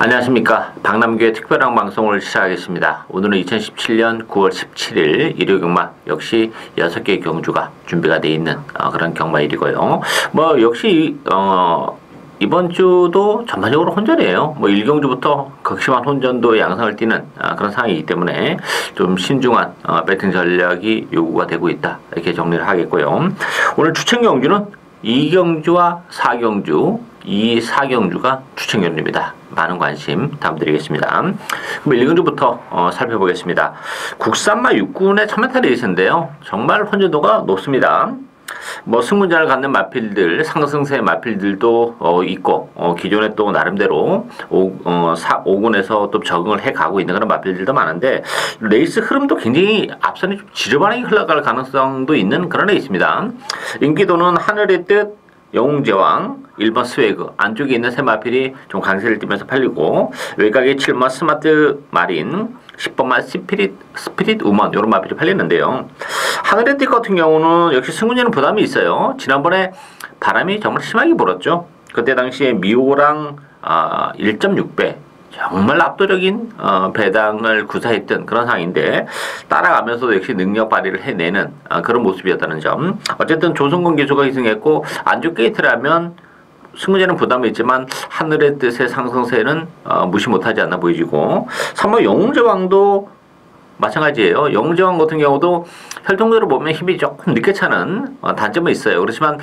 안녕하십니까. 박남규의 특별한 방송을 시작하겠습니다. 오늘은 2017년 9월 17일 일요 경마 역시 6개의 경주가 준비가 되어 있는 그런 경마일이고요. 역시 이번 주도 전반적으로 혼전이에요. 1경주부터 극심한 혼전도 양상을 띠는 그런 상황이기 때문에 좀 신중한 배팅 전략이 요구가 되고 있다. 이렇게 정리를 하겠고요. 오늘 추천 경주는 2경주와 4경주, 이 4경주가 추천 경주입니다. 많은 관심 부탁드리겠습니다. 그럼 1경주부터 살펴보겠습니다. 국산마 6군의 1000m 레이스인데요. 정말 혼전도가 높습니다. 승문자를 갖는 마필들, 상승세 마필들도 있고, 기존에 또 나름대로 5군에서 또 적응을 해 가고 있는 그런 마필들도 많은데, 레이스 흐름도 굉장히 앞선이 좀 지저분하게 흘러갈 가능성도 있는 그런 레이스입니다. 인기도는 하늘의 뜻, 영웅제왕, 1번 스웨그, 안쪽에 있는 세 마필이 좀 강세를 띠면서 팔리고, 외곽에 7번 스마트 마린, 10번만 스피릿 우먼, 요런 마필이 팔리는데요. 하늘의 뜻 같은 경우는 역시 승훈이는 부담이 있어요. 지난번에 바람이 정말 심하게 불었죠. 그때 당시에 미호랑 1.6배, 정말 압도적인 배당을 구사했던 그런 상황인데, 따라가면서도 역시 능력 발휘를 해내는 그런 모습이었다는 점. 어쨌든 조성근 기수가 희생했고, 안쪽 게이트라면 승무제는 부담이 있지만 하늘의 뜻의 상승세는 무시 못하지 않나 보이지고, 3번 영웅제왕도 마찬가지예요. 영웅제왕 같은 경우도 혈통적으로 보면 힘이 조금 늦게 차는 단점은 있어요. 그렇지만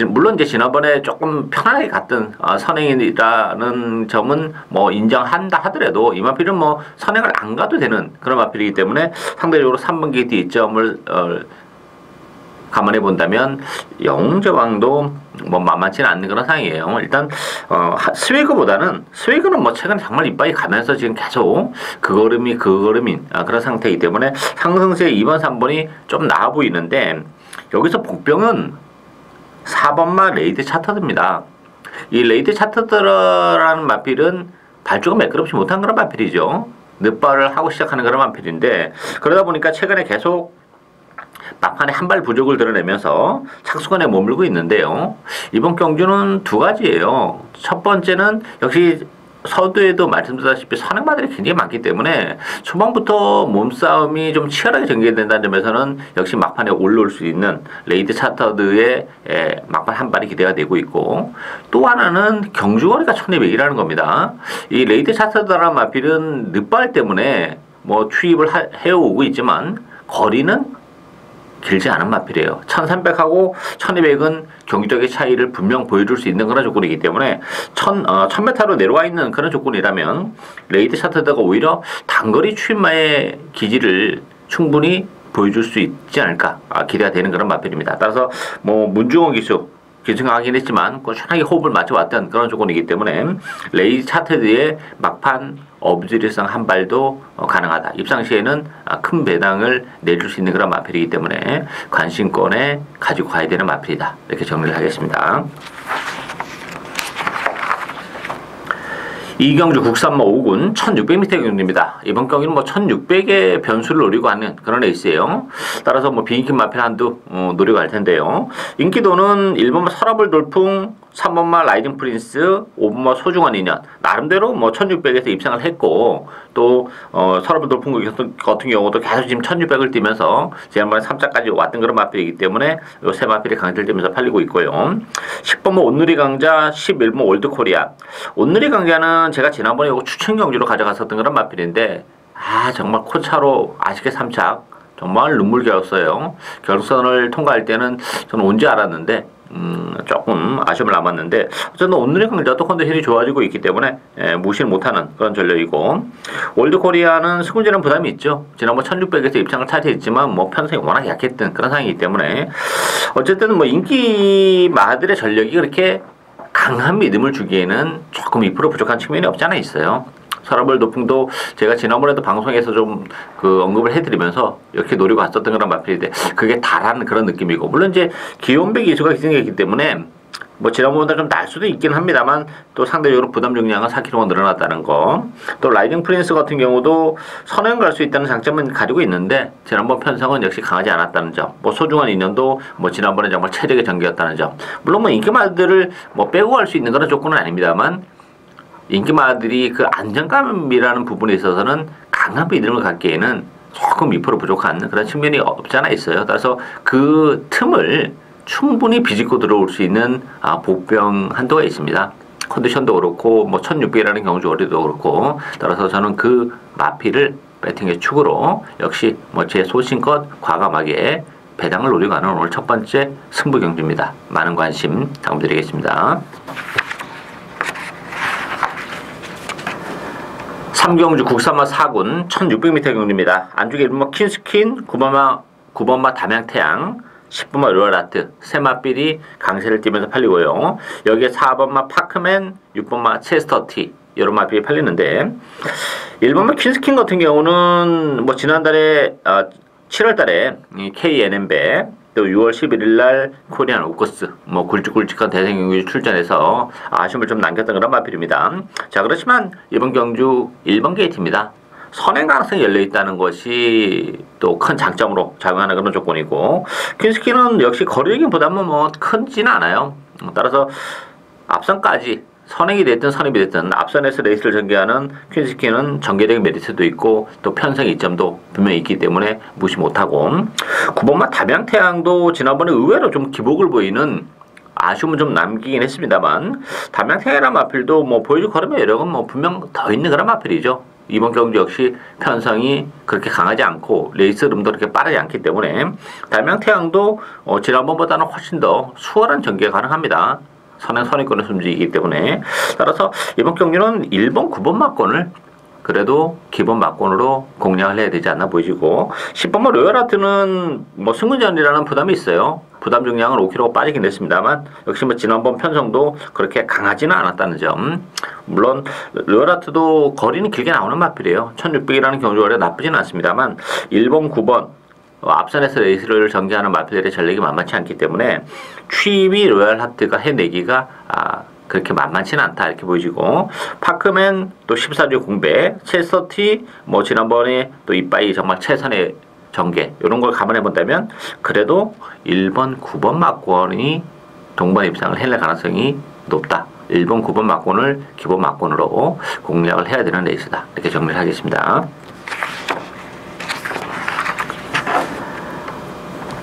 물론 이제 지난번에 조금 편안하게 갔던 선행이라는 점은 인정한다 하더라도 이 마필은 선행을 안 가도 되는 그런 마필이기 때문에 상대적으로 3번 게이트 이점을 감안해 본다면 영웅제왕도 만만치는 않는 그런 상황이에요. 일단 스웨그는 최근에 정말 이빨이 가면서 지금 계속 그 걸음인 그런 상태이기 때문에 상승세 2번 3번이 좀 나아 보이는데, 여기서 복병은 4번마 레이드 차터드입니다. 이 레이드 차터드라는 마필은 발주가 매끄럽지 못한 그런 마필이죠. 늦발을 하고 시작하는 그런 마필인데, 그러다 보니까 최근에 계속 막판에 한 발 부족을 드러내면서 착수간에 머물고 있는데요. 이번 경주는 두 가지예요. 첫 번째는 역시 서두에도 말씀드렸다시피 선행마들이 굉장히 많기 때문에 초반부터 몸싸움이 좀 치열하게 전개된다는 점에서는 역시 막판에 올라올 수 있는 레이드 차터드의 막판 한 발이 기대가 되고 있고, 또 하나는 경주거리가 1200이라는 겁니다. 이 레이드 차터드라는 마필은 늦발 때문에 투입을 해오고 있지만 거리는 길지 않은 마필이에요. 1300하고 1200은 경기적인 차이를 분명 보여줄 수 있는 그런 조건이기 때문에 1000m로 내려와 있는 그런 조건이라면 레이드 차터드가 오히려 단거리 추임마의 기질을 충분히 보여줄 수 있지 않을까 기대가 되는 그런 마필입니다. 따라서 문중원 기수 기승하긴 했지만 꾸준하게 호흡을 맞춰왔던 그런 조건이기 때문에 레이드 차터드의 막판 어부지리성 한 발도 가능하다. 입상시에는 큰 배당을 내줄 수 있는 그런 마필이기 때문에 관심권에 가지고 가야 되는 마필이다. 이렇게 정리를 하겠습니다. 이경주 국산마 5군 1600m 경주입니다. 이번 경기는 1600의 변수를 노리고 하는 그런 레이스예요. 따라서 비인기 마필 한두 노리고 할 텐데요. 인기도는 1번마 서라벌 돌풍, 3번마 라이딩 프린스, 5번마 소중한 인연. 나름대로 1600에서 입상을 했고, 또 서라벌 돌풍 같은 경우도 계속 지금 1600을 뛰면서 지난번에 3차까지 왔던 그런 마필이기 때문에 이 세 마필이 강세를 띠면서 팔리고 있고요. 10번마 온누리 강자, 11번 올드코리아. 온누리 강자는 제가 지난번에 이거 추천 경주로 가져갔었던 그런 마필인데, 정말 코차로 아쉽게 3착 정말 눈물겨웠어요. 결선을 통과할 때는 저는 온지 알았는데 조금 아쉬움을 남았는데, 어쨌든 오늘의 강자도 컨디션이 좋아지고 있기 때문에 무시를 못하는 그런 전력이고, 월드코리아는 승훈제는 부담이 있죠. 지난번 1600에서 입장을 차지했지만 편성이 워낙 약했던 그런 상황이기 때문에 어쨌든 인기 마들의 전력이 그렇게 강한 믿음을 주기에는 조금 2% 부족한 측면이 없지 않아 있어요. 서라벌 도풍도 제가 지난번에도 방송에서 좀 언급을 해드리면서 이렇게 노리고 왔었던 그런 마필인데, 그게 다라는 그런 느낌이고, 물론 이제 기온백 이수가 희생했기 때문에 지난번보다 좀 날 수도 있긴 합니다만, 또 상대적으로 부담 용량은 4kg가 늘어났다는 거. 또 라이딩 프린스 같은 경우도 선행 갈 수 있다는 장점은 가지고 있는데, 지난번 편성은 역시 강하지 않았다는 점. 소중한 인연도 지난번에 정말 최적의 전개였다는 점. 물론 인기마들을 빼고 갈 수 있는 그런 조건은 아닙니다만, 인기마들이 그 안정감이라는 부분에 있어서는 강한 이름을 갖기에는 조금 2% 부족한 그런 측면이 없지 않아 있어요. 따라서 그 틈을 충분히 비집고 들어올 수 있는 복병 한도가 있습니다. 컨디션도 그렇고 뭐 1600이라는 경주거리도 그렇고 따라서 저는 그 마필을 배팅의 축으로 역시 뭐 제 소신껏 과감하게 배당을 노리고 가는 오늘 첫 번째 승부 경주입니다. 많은 관심 당부드리겠습니다. 3경주 국산마 4군 1600m 경주입니다. 안쪽에 1번마 퀸스퀸, 9번마 담양태양, 10번마 로얄아트, 세마필이 강세를 띠면서 팔리고요. 여기에 4번마 파크맨, 6번마 체스터티 이런 마필이 팔리는데 1번마 퀸스퀸 같은 경우는 뭐 지난달에 7월달에 KNN배 또 6월 11일 날 코리안 오커스 뭐 굵직굵직한 대선 경주 출전해서 아쉬움을 좀 남겼던 그런 마필입니다. 자, 그렇지만 이번 경주 1번 게이트입니다. 선행 가능성이 열려 있다는 것이 또 큰 장점으로 작용하는 그런 조건이고 퀸스키는 역시 거리적인 부담은 뭐 크지는 않아요. 따라서 앞선까지 선행이 됐든 선입이 됐든 앞선에서 레이스를 전개하는 퀸스키는 전개적인 메리트도 있고 또 편성 이점도 분명히 있기 때문에 무시 못하고 9번마 담양태양도 지난번에 의외로 좀 기복을 보이는 아쉬움은 좀 남기긴 했습니다만 담양태양이라는 마필도 뭐 보여줄 걸음의 여력은 뭐 분명 더 있는 그런 마필이죠. 이번 경주 역시 편성이 그렇게 강하지 않고 레이스 흐름도 그렇게 빠르지 않기 때문에 담양태양도 지난번보다는 훨씬 더 수월한 전개가 가능합니다. 선행권에서 움직이기 때문에 따라서 이번 경기는 1번, 9번 막권을 그래도 기본 막권으로 공략을 해야 되지 않나 보이시고 10번마 로얄아트는 뭐 승근전이라는 부담이 있어요. 부담 중량은 5kg가 빠지긴 했습니다만 역시 뭐 지난번 편성도 그렇게 강하지는 않았다는 점. 물론 로얄아트도 거리는 길게 나오는 마필이에요. 1600이라는 경주거리가 나쁘지는 않습니다만 1번, 9번 앞선에서 레이스를 전개하는 마필들의 전력이 만만치 않기 때문에 취입이 로얄하트가 해내기가 그렇게 만만치는 않다 이렇게 보이시고 파크맨 또 14주 공배 체스터티 뭐 지난번에 또 이빠이 정말 최선의 전개 이런 걸 감안해 본다면 그래도 1번 9번 막권이 동반 입상을 해낼 가능성이 높다. 1번 9번 막권을 기본 막권으로 공략을 해야 되는 레이스다 이렇게 정리를 하겠습니다.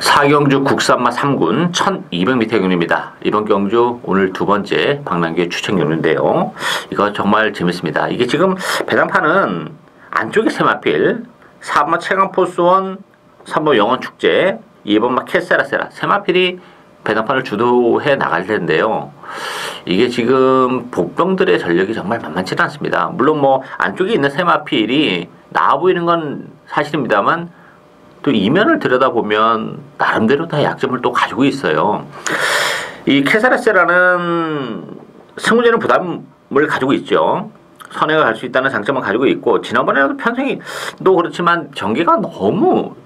4경주 국산마 3군 1200m 경주입니다. 이번 경주 오늘 두 번째 박남규의 추천 경주인데요. 이거 정말 재밌습니다. 이게 지금 배당판은 안쪽에 세마필 4번마 최강포스원 3번 영원축제 2번마 캐세라세라 세마필이 배당판을 주도해 나갈 텐데요. 이게 지금 복병들의 전력이 정말 만만치 않습니다. 물론 뭐 안쪽에 있는 세마필이 나아 보이는 건 사실입니다만 또 이면을 들여다보면 나름대로 다 약점을 또 가지고 있어요. 이 캐사레세라는 승무제는 부담을 가지고 있죠. 선회가 갈 수 있다는 장점을 가지고 있고 지난번에도 편성이 또 그렇지만 전개가 너무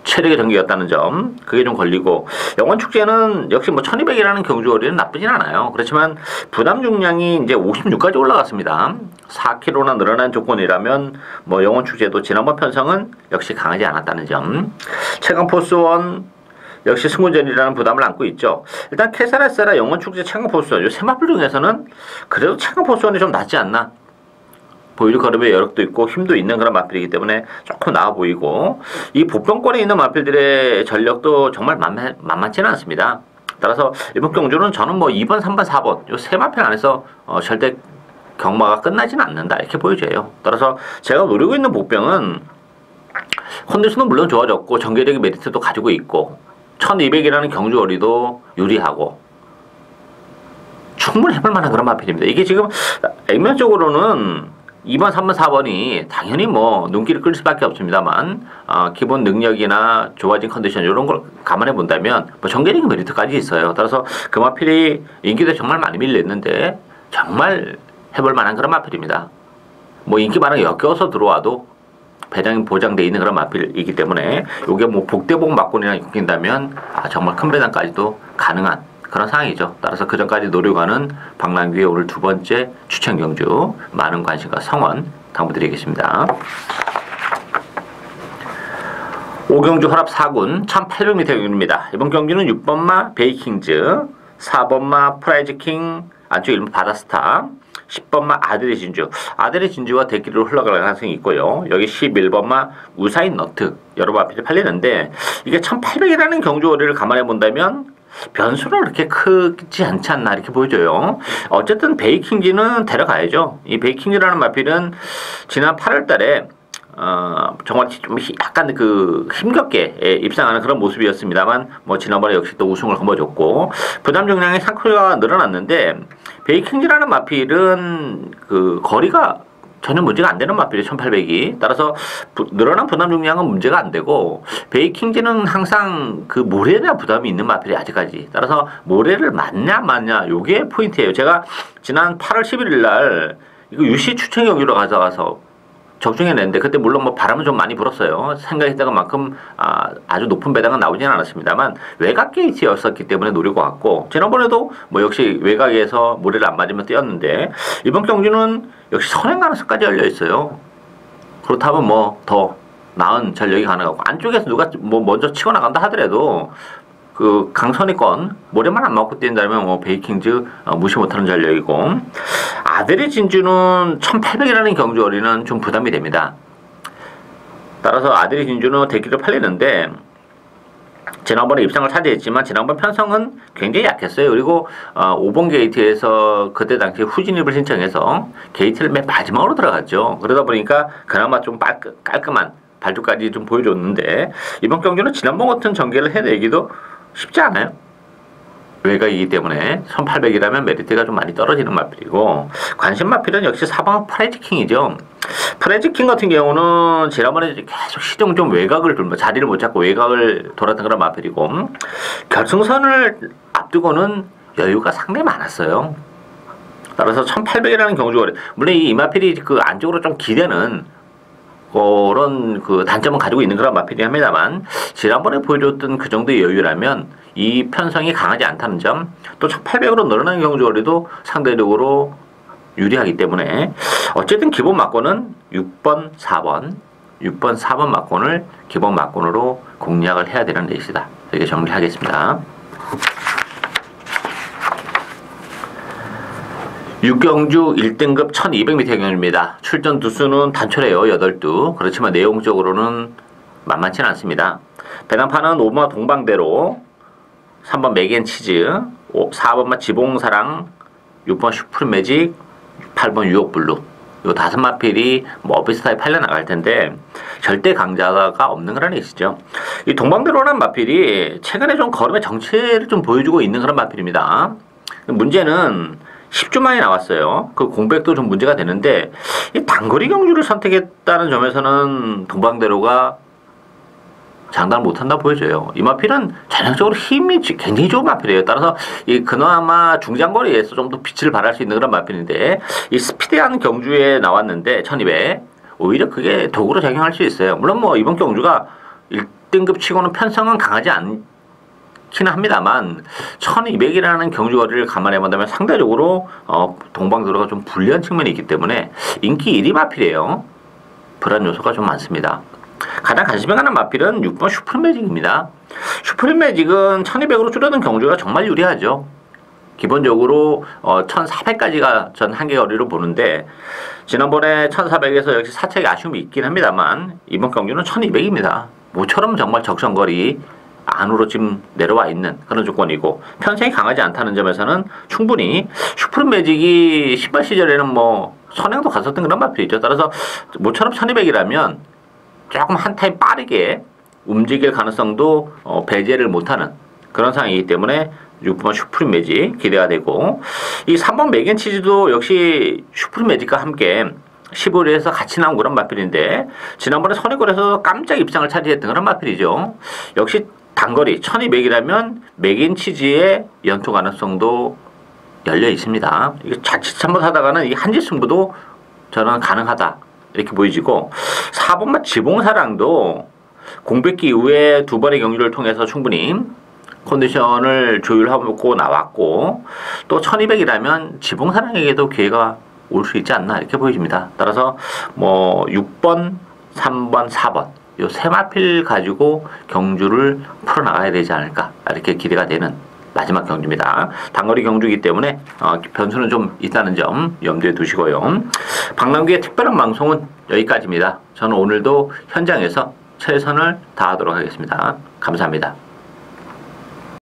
체력의 전개였다는 점 그게 좀 걸리고 영원축제는 역시 뭐 1200이라는 경주거리는 나쁘진 않아요. 그렇지만 부담 중량이 이제 56까지 올라갔습니다. 4kg나 늘어난 조건이라면 뭐 영원축제도 지난번 편성은 역시 강하지 않았다는 점 최강포스원 역시 승무전이라는 부담을 안고 있죠. 일단 캐사레세라 영원축제 최강포스원 이 세 마필 중에서는 그래도 최강포스원이 좀 낫지 않나 보일 걸음의 여력도 있고 힘도 있는 그런 마필이기 때문에 조금 나아 보이고 이 복병권에 있는 마필들의 전력도 정말 만만치는 않습니다. 따라서 이번 경주는 저는 뭐 2번, 3번, 4번 이 세 마필 안에서 절대 경마가 끝나지는 않는다 이렇게 보여져요. 따라서 제가 노리고 있는 복병은 컨디션은 물론 좋아졌고 전개적인 메리트도 가지고 있고 1200이라는 경주거리도 유리하고 충분히 해볼 만한 그런 마필입니다. 이게 지금 액면적으로는 2번, 3번, 4번이 당연히 뭐 눈길을 끌 수밖에 없습니다만 기본 능력이나 좋아진 컨디션 이런 걸 감안해 본다면 뭐 전개적인 메리트까지 있어요. 따라서 그 마필이 인기도 정말 많이 밀렸는데 정말 해볼 만한 그런 마필입니다. 뭐 인기 많은 엮여서 들어와도 배당이 보장되어 있는 그런 마필이기 때문에 이게 뭐 복대복 막권이랑 엮인다면 정말 큰 배당까지도 가능한 그런 상황이죠. 따라서 그 전까지 노려가는 박남규의 오늘 두 번째 추천 경주 많은 관심과 성원 당부드리겠습니다. 5경주 허랍 4군 1800m 경주입니다. 이번 경주는 6번마 베이킹즈 4번마 프라이즈킹 안쪽 1번 바다스타 10번마 아들의 진주. 아들의 진주와 대기로 흘러갈 가능성이 있고요. 여기 11번마 우사인 너트. 여러 마필이 팔리는데 이게 1800이라는 경주거리를 감안해 본다면 변수는 그렇게 크지 않지 않나 이렇게 보여져요. 어쨌든 베이킹지는 데려가야죠. 이 베이킹지라는 마필은 지난 8월 달에 정말 좀 약간 그 힘겹게 입상하는 그런 모습이었습니다만 뭐 지난번에 역시 또 우승을 거머쥐었고 부담 중량의 상크가 늘어났는데 베이킹지라는 마필은 그 거리가 전혀 문제가 안 되는 마필이에요. 1800이. 따라서 늘어난 부담 중량은 문제가 안 되고 베이킹지는 항상 그 모래에 대한 부담이 있는 마필이 아직까지. 따라서 모래를 맞냐 안 맞냐 요게 포인트예요. 제가 지난 8월 11일 날 이거 UC 추천 경기로 가져가서 적중해냈는데 그때 물론 뭐 바람은 좀 많이 불었어요. 생각했던 것만큼 아주 높은 배당은 나오진 않았습니다만 외곽 게이트였었기 때문에 노리고 왔고 지난번에도 뭐 역시 외곽에서 모래를 안 맞으면 뛰었는데 이번 경기는 역시 선행 가능성까지 열려 있어요. 그렇다면 뭐 더 나은 전력이 가능하고 안쪽에서 누가 뭐 먼저 치고 나간다 하더라도 그 강선이권 모래만 안 맞고 뛴다면 뭐 베이킹즈 무시 못하는 전력이고 아들의 진주는 1800이라는 경주거리는 좀 부담이 됩니다. 따라서 아들의 진주는 대기로 팔리는데 지난번에 입상을 차지했지만 지난번 편성은 굉장히 약했어요. 그리고 5번 게이트에서 그때 당시 후진입을 신청해서 게이트를 맨 마지막으로 들어갔죠. 그러다 보니까 그나마 좀 깔끔한 발주까지 좀 보여줬는데 이번 경기는 지난번 같은 전개를 해내기도 쉽지 않아요. 외곽이기 때문에 1800이라면 메리트가 좀 많이 떨어지는 마필이고 관심 마필은 역시 4번 프레지킹이죠. 프레지킹 같은 경우는 지난번에 계속 시정 좀 외곽을 돌면 자리를 못 잡고 외곽을 돌았던 그런 마필이고 결승선을 앞두고는 여유가 상당히 많았어요. 따라서 1800이라는 경주거리 물론 이 마필이 그 안쪽으로 좀 기대는 그런 그 단점은 가지고 있는 그런 마필이 합니다만 지난번에 보여줬던 그 정도의 여유라면 이 편성이 강하지 않다는 점 또 1800으로 늘어나는 경주거리도 상대적으로 유리하기 때문에 어쨌든 기본 막권은 6번, 4번 막권을 기본 막권으로 공략을 해야 되는 레이스다. 이렇게 정리하겠습니다. 6경주 1등급 1200m 경주입니다. 출전 두수는 단촐해요. 8두. 그렇지만 내용적으로는 만만치는 않습니다. 배당판은 5번 동방대로 3번 맥앤치즈 4번만 지봉사랑 6번 슈프림매직 8번 유혹블루 요 5마필이 뭐 비슷하게 팔려나갈 텐데 절대 강자가 없는 그런 레이스죠. 이 동방대로라는 마필이 최근에 좀 걸음의 정체를 좀 보여주고 있는 그런 마필입니다. 문제는 10주 만에 나왔어요. 그 공백도 좀 문제가 되는데 이 단거리 경주를 선택했다는 점에서는 동방대로가 장담을 못한다 보여져요. 이 마필은 전형적으로 힘이 굉장히 좋은 마필이에요. 따라서 이 그나마 중장거리에서 좀 더 빛을 발할 수 있는 그런 마필인데 이 스피드한 경주에 나왔는데 1200 오히려 그게 도구로 작용할 수 있어요. 물론 뭐 이번 경주가 1등급 치고는 편성은 강하지 않기는 합니다만 1200이라는 경주거리를 감안해 본다면 상대적으로 동방대로가 좀 불리한 측면이 있기 때문에 인기 1위 마필이에요. 불안 요소가 좀 많습니다. 가장 관심이 가는 마필은 6번 슈프림매직입니다. 슈프림매직은 1200으로 줄여든 경주가 정말 유리하죠. 기본적으로 1400까지가 전 한계거리로 보는데 지난번에 1400에서 역시 사책의 아쉬움이 있긴 합니다만 이번 경주는 1200입니다. 모처럼 정말 적성거리 안으로 지금 내려와 있는 그런 조건이고 편성이 강하지 않다는 점에서는 충분히 슈프림매직이 신발 시절에는 뭐 선행도 갔었던 그런 마필이죠. 따라서 모처럼 1200이라면 조금 한 타임 빠르게 움직일 가능성도 배제를 못하는 그런 상황이기 때문에 6번 슈프림매직 기대가 되고 이 3번 맥앤치즈도 역시 슈프림매직과 함께 15일에서 같이 나온 그런 마필인데 지난번에 선의골에서 깜짝 입상을 차지했던 그런 마필이죠. 역시 단거리 1200이라면 맥앤치즈의 연투 가능성도 열려 있습니다. 이게 자칫 잘못하다가는 이 한지 승부도 저는 가능하다. 이렇게 보여지고 4번만 지봉사랑도 공백기 이후에 두 번의 경주를 통해서 충분히 컨디션을 조율하고 나왔고 또 1200이라면 지봉사랑에게도 기회가 올 수 있지 않나 이렇게 보여집니다. 따라서 뭐 6번, 3번, 4번 요 세 마필 가지고 경주를 풀어나가야 되지 않을까 이렇게 기대가 되는 마지막 경주입니다. 단거리 경주이기 때문에 변수는 좀 있다는 점 염두에 두시고요. 박남규의 특별한 방송은 여기까지입니다. 저는 오늘도 현장에서 최선을 다하도록 하겠습니다. 감사합니다.